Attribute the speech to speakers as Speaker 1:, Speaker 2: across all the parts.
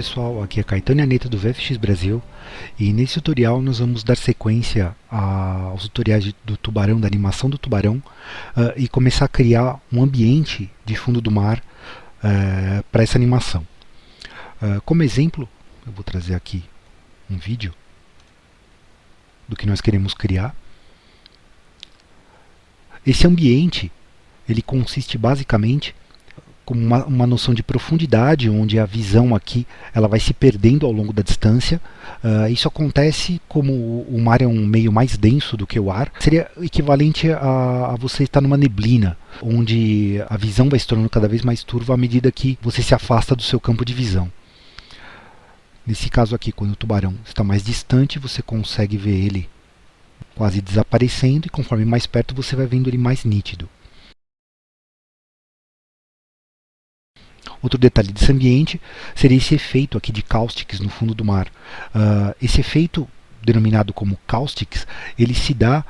Speaker 1: pessoal, aqui é Caetano Aneta do VFX Brasil e nesse tutorial nós vamos dar sequência aos tutoriais do tubarão, da animação do tubarão e começar a criar um ambiente de fundo do mar para essa animação. Como exemplo, eu vou trazer aqui um vídeo do que nós queremos criar. Esse ambiente ele consiste basicamente como uma noção de profundidade, onde a visão aqui ela vai se perdendo ao longo da distância. Isso acontece como o mar é um meio mais denso do que o ar. Seria equivalente a você estar numa neblina, onde a visão vai se tornando cada vez mais turva à medida que você se afasta do seu campo de visão. Nesse caso aqui, quando o tubarão está mais distante, você consegue ver ele quase desaparecendo, e conforme mais perto você vai vendo ele mais nítido. Outro detalhe desse ambiente seria esse efeito aqui de caustics no fundo do mar. Esse efeito, denominado como caustics, ele se dá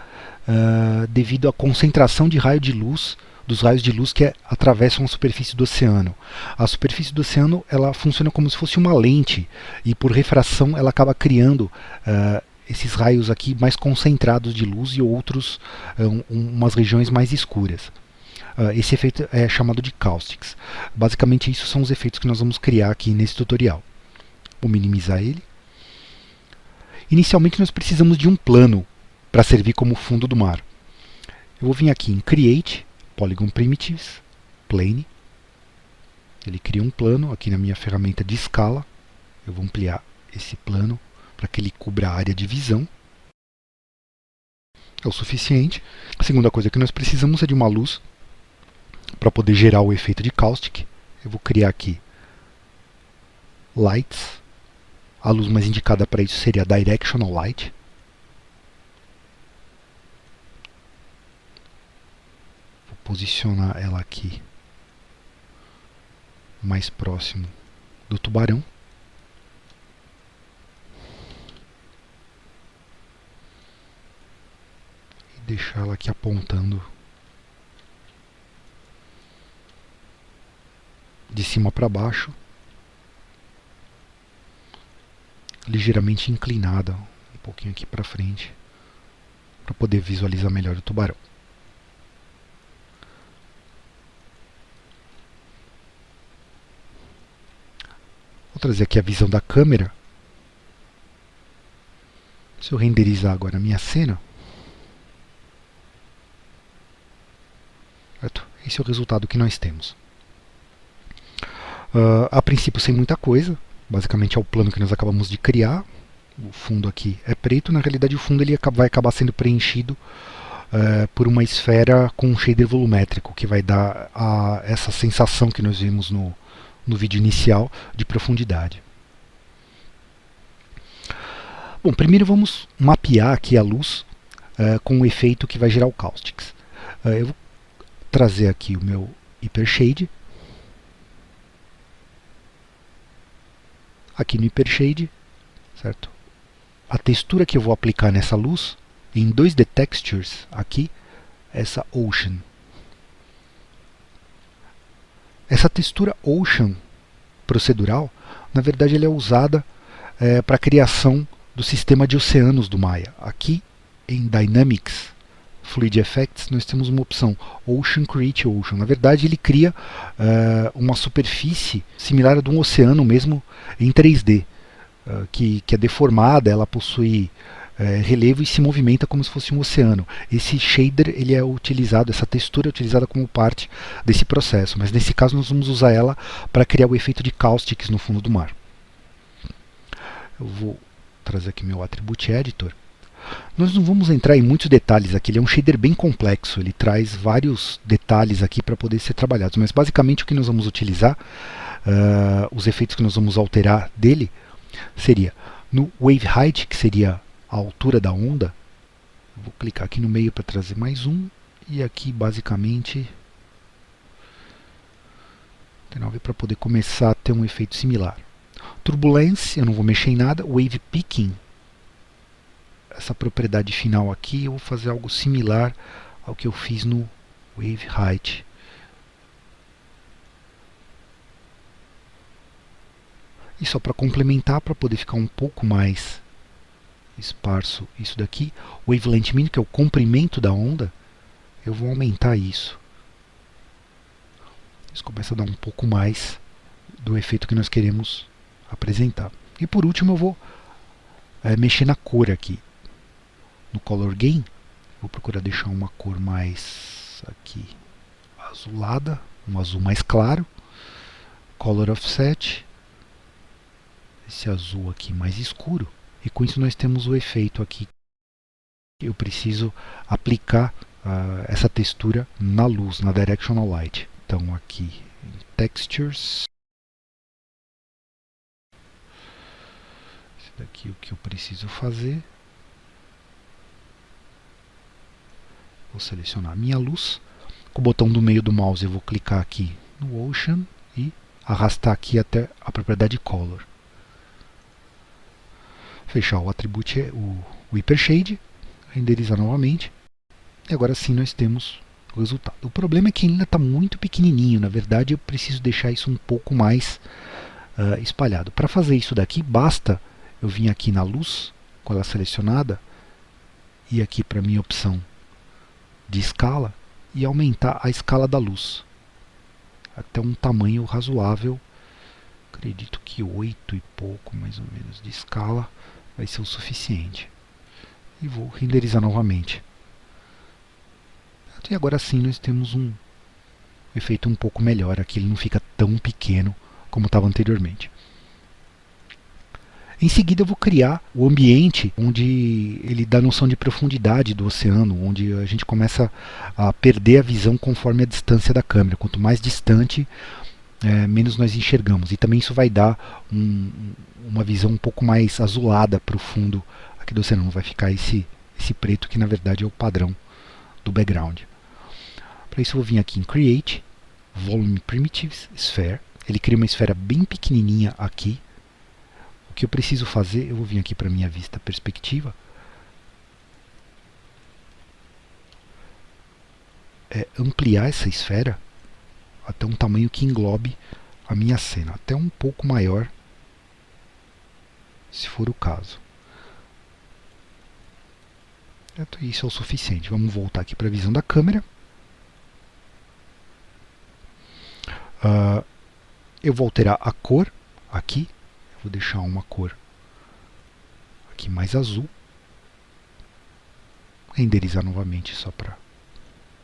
Speaker 1: devido à concentração de raio de luz, dos raios de luz que atravessam a superfície do oceano. A superfície do oceano ela funciona como se fosse uma lente, e por refração ela acaba criando esses raios aqui mais concentrados de luz e outros umas regiões mais escuras. Esse efeito é chamado de caustics. Basicamente, isso são os efeitos que nós vamos criar aqui nesse tutorial. Vou minimizar ele. Inicialmente, nós precisamos de um plano para servir como fundo do mar. Eu vou vir aqui em Create, Polygon Primitives, Plane. Ele cria um plano aqui na minha ferramenta de escala. Eu vou ampliar esse plano para que ele cubra a área de visão. É o suficiente. A segunda coisa que nós precisamos é de uma luz para poder gerar o efeito de caustic. Eu vou criar aqui Lights. A luz mais indicada para isso seria a Directional Light. Vou posicionar ela aqui mais próximo do tubarão. E deixar ela aqui apontando de cima para baixo, ligeiramente inclinada, um pouquinho aqui para frente, para poder visualizar melhor o tubarão. Vou trazer aqui a visão da câmera. Se eu renderizar agora a minha cena, certo? Esse é o resultado que nós temos. A princípio sem muita coisa, basicamente é o plano que nós acabamos de criar. O fundo aqui é preto, na realidade o fundo ele vai acabar sendo preenchido por uma esfera com um shader volumétrico, que vai dar essa sensação que nós vimos no vídeo inicial de profundidade. Bom, primeiro vamos mapear aqui a luz com o efeito que vai gerar o caustics. Eu vou trazer aqui o meu Hypershade. Aqui no Hypershade, certo? A textura que eu vou aplicar nessa luz, em 2D Textures, aqui, essa Ocean. Essa textura Ocean procedural, na verdade, ela é usada para a criação do sistema de oceanos do Maya. Aqui, em Dynamics Fluid Effects, nós temos uma opção Ocean Create Ocean. Na verdade, ele cria uma superfície similar a de um oceano mesmo em 3D, que é deformada, ela possui relevo e se movimenta como se fosse um oceano. Esse shader ele é utilizado, essa textura é utilizada como parte desse processo, mas nesse caso nós vamos usar ela para criar o efeito de caustics no fundo do mar. Eu vou trazer aqui meu Attribute Editor. Nós não vamos entrar em muitos detalhes aqui, ele é um shader bem complexo, ele traz vários detalhes aqui para poder ser trabalhados, mas basicamente o que nós vamos utilizar, os efeitos que nós vamos alterar dele, seria no Wave Height, que seria a altura da onda. Eu vou clicar aqui no meio para trazer mais um, e aqui basicamente 9 para poder começar a ter um efeito similar. Turbulence, eu não vou mexer em nada. Wave Peaking, essa propriedade final aqui, eu vou fazer algo similar ao que eu fiz no Wave Height. E só para complementar, para poder ficar um pouco mais esparso isso daqui, o wavelength min, que é o comprimento da onda, eu vou aumentar isso. Isso começa a dar um pouco mais do efeito que nós queremos apresentar. E por último eu vou mexer na cor aqui. No Color Gain, vou procurar deixar uma cor mais aqui azulada, um azul mais claro. Color Offset, esse azul aqui mais escuro. E com isso nós temos o efeito aqui. Eu preciso aplicar essa textura na luz, na Directional Light. Então aqui em Textures. Esse daqui é o que eu preciso fazer. Vou selecionar a minha luz. Com o botão do meio do mouse eu vou clicar aqui no Ocean e arrastar aqui até a propriedade Color. Fechar o Attribute, o Hypershade, renderizar novamente. E agora sim nós temos o resultado. O problema é que ainda está muito pequenininho. Na verdade eu preciso deixar isso um pouco mais espalhado. Para fazer isso daqui basta eu vir aqui na luz, com ela selecionada, e aqui para a minha opção de escala e aumentar a escala da luz até um tamanho razoável. Acredito que 8 e pouco mais ou menos de escala vai ser o suficiente. E vou renderizar novamente. E agora sim nós temos um efeito um pouco melhor. Aqui ele não fica tão pequeno como estava anteriormente. Em seguida eu vou criar o ambiente onde ele dá noção de profundidade do oceano, onde a gente começa a perder a visão conforme a distância da câmera. Quanto mais distante, menos nós enxergamos. E também isso vai dar uma visão um pouco mais azulada para o fundo aqui do oceano. Não vai ficar esse preto que na verdade é o padrão do background. Para isso eu vou vir aqui em Create, Volume Primitives, Sphere. Ele cria uma esfera bem pequenininha aqui. O que eu preciso fazer, eu vou vir aqui para a minha vista perspectiva, é ampliar essa esfera até um tamanho que englobe a minha cena, até um pouco maior, se for o caso. Isso é o suficiente. Vamos voltar aqui para a visão da câmera. Eu vou alterar a cor aqui. Vou deixar uma cor aqui mais azul. Renderizar novamente só para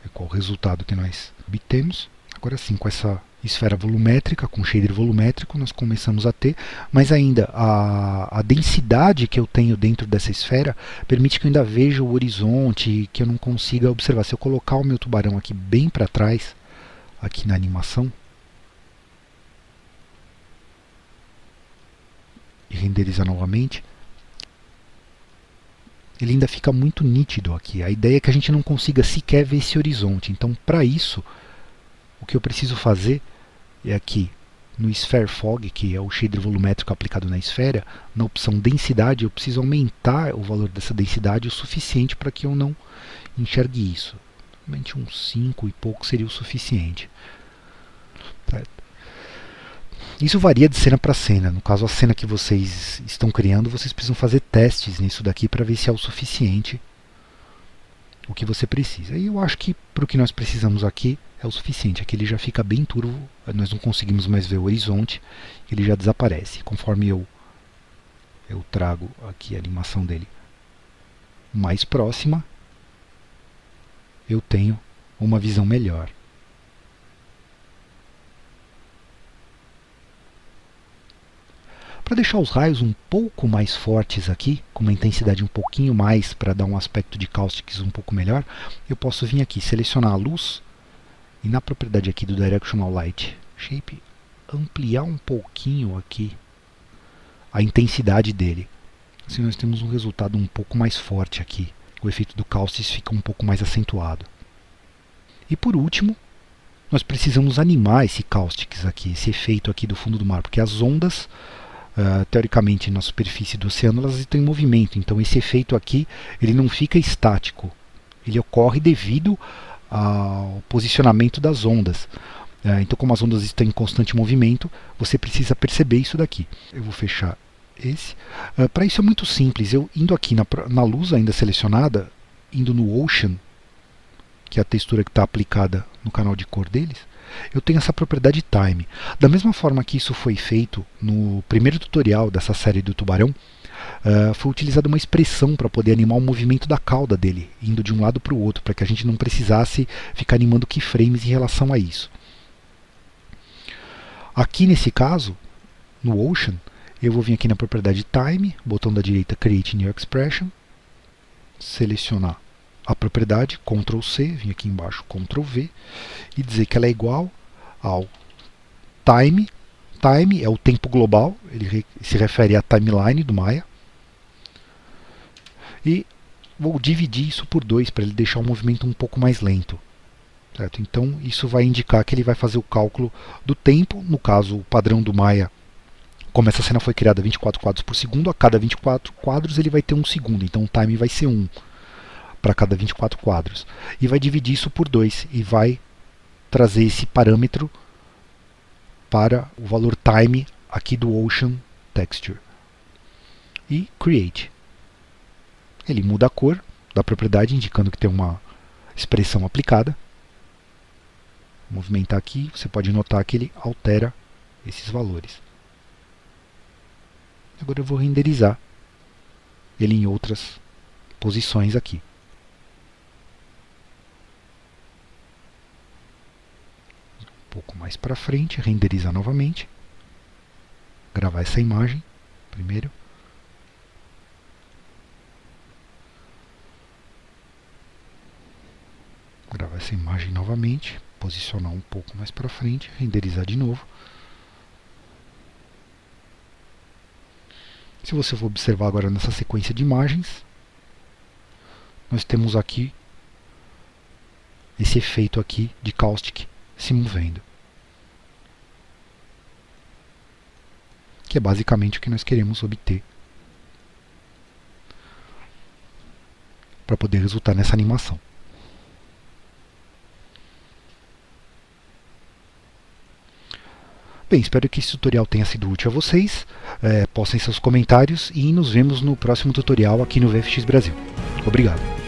Speaker 1: ver qual o resultado que nós obtemos. Agora sim, com essa esfera volumétrica, com shader volumétrico, nós começamos a ter, mas ainda a densidade que eu tenho dentro dessa esfera permite que eu ainda veja o horizonte, que eu não consiga observar. Se eu colocar o meu tubarão aqui bem para trás, aqui na animação, e renderizar novamente, ele ainda fica muito nítido aqui. A ideia é que a gente não consiga sequer ver esse horizonte. Então, para isso, o que eu preciso fazer é aqui no Sphere Fog, que é o shader volumétrico aplicado na esfera, na opção densidade, eu preciso aumentar o valor dessa densidade o suficiente para que eu não enxergue isso. Somente uns 5 e pouco seria o suficiente. Certo? Isso varia de cena para cena. No caso, a cena que vocês estão criando, vocês precisam fazer testes nisso daqui para ver se é o suficiente o que você precisa. E eu acho que para o que nós precisamos aqui é o suficiente. Aqui ele já fica bem turvo, nós não conseguimos mais ver o horizonte, ele já desaparece. Conforme eu trago aqui a animação dele mais próxima, eu tenho uma visão melhor. Para deixar os raios um pouco mais fortes aqui, com uma intensidade um pouquinho mais, para dar um aspecto de caustics um pouco melhor, eu posso vir aqui, selecionar a luz, e na propriedade aqui do Directional Light Shape, ampliar um pouquinho aqui a intensidade dele. Assim nós temos um resultado um pouco mais forte aqui. O efeito do caustics fica um pouco mais acentuado. E por último, nós precisamos animar esse caustics aqui, esse efeito aqui do fundo do mar, porque as ondas, teoricamente na superfície do oceano, elas estão em movimento. Então esse efeito aqui, ele não fica estático. Ele ocorre devido ao posicionamento das ondas. Então, como as ondas estão em constante movimento, você precisa perceber isso daqui. Eu vou fechar esse. Para isso é muito simples. Eu indo aqui na luz ainda selecionada, indo no Ocean, que é a textura que está aplicada no canal de cor deles, eu tenho essa propriedade Time. Da mesma forma que isso foi feito no primeiro tutorial dessa série do tubarão, foi utilizada uma expressão para poder animar o movimento da cauda dele, indo de um lado para o outro, para que a gente não precisasse ficar animando keyframes em relação a isso. Aqui nesse caso, no Ocean, eu vou vir aqui na propriedade Time, botão da direita Create New Expression, selecionar a propriedade, Ctrl C, vim aqui embaixo, Ctrl V, e dizer que ela é igual ao time. Time é o tempo global, ele se refere à timeline do Maya. E vou dividir isso por 2 para ele deixar o movimento um pouco mais lento. Certo? Então isso vai indicar que ele vai fazer o cálculo do tempo. No caso, o padrão do Maya, como essa cena foi criada 24 quadros por segundo, a cada 24 quadros ele vai ter 1 segundo. Então o time vai ser 1 para cada 24 quadros. E vai dividir isso por 2 e vai trazer esse parâmetro para o valor time aqui do Ocean Texture. E Create. Ele muda a cor da propriedade, indicando que tem uma expressão aplicada. Vou movimentar aqui, você pode notar que ele altera esses valores. Agora eu vou renderizar ele em outras posições aqui. Um pouco mais para frente, renderizar novamente. Gravar essa imagem primeiro. Gravar essa imagem novamente, posicionar um pouco mais para frente, renderizar de novo. Se você for observar agora nessa sequência de imagens, nós temos aqui esse efeito aqui de caustic se movendo, que é basicamente o que nós queremos obter para poder resultar nessa animação. Bem, espero que esse tutorial tenha sido útil a vocês. Postem seus comentários e nos vemos no próximo tutorial aqui no VFX Brasil. Obrigado.